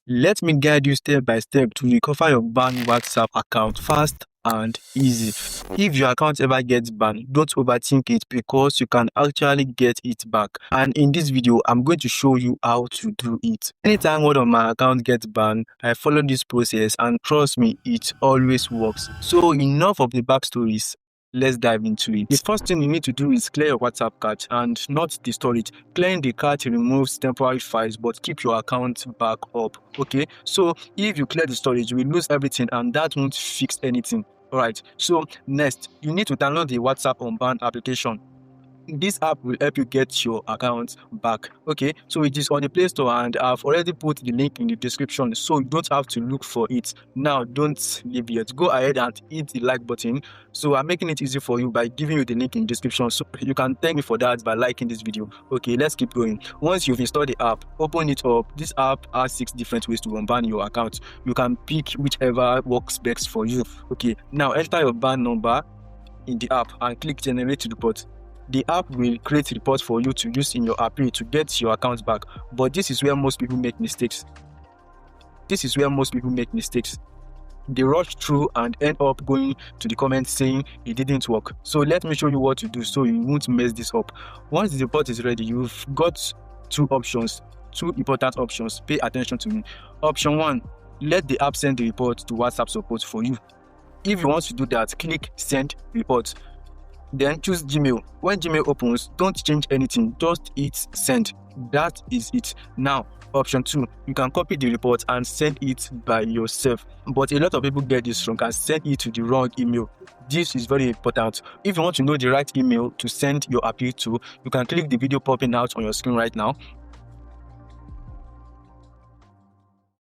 Let me guide you step by step to recover your banned WhatsApp account fast and easy. If your account ever gets banned, don't overthink it because you can actually get it back. And in this video, I'm going to show you how to do it. Anytime one of my accounts gets banned, I follow this process and trust me, it always works. So enough of the backstories. Let's dive into it. The first thing you need to do is clear your WhatsApp cache and not the storage. Clearing the cache removes temporary files but keep your account back up. Okay, so if you clear the storage, you will lose everything and that won't fix anything. Alright, so next, you need to download the WhatsApp Unban application. This app will help you get your account back. Okay, so it is on the Play Store and I've already put the link in the description, so you don't have to look for it. Now don't leave yet, go ahead and hit the like button. So I'm making it easy for you by giving you the link in the description, so you can thank me for that by liking this video. Okay, let's keep going. Once you've installed the app, open it up. This app has 6 different ways to unban your account. You can pick whichever works best for you. Okay, now enter your ban number in the app and click generate report. The app will create reports for you to use in your app to get your account back. But this is where most people make mistakes. They rush through and end up going to the comments saying it didn't work. So let me show you what to do so you won't mess this up. Once the report is ready, you've got two important options. Pay attention to me. Option 1, let the app send the report to WhatsApp support for you. If you want to do that, click send report. Then choose Gmail. When Gmail opens, don't change anything, just hit send. That is it. Now, option 2, you can copy the report and send it by yourself. But a lot of people get this wrong and send it to the wrong email. This is very important. If you want to know the right email to send your appeal to, you can click the video popping out on your screen right now.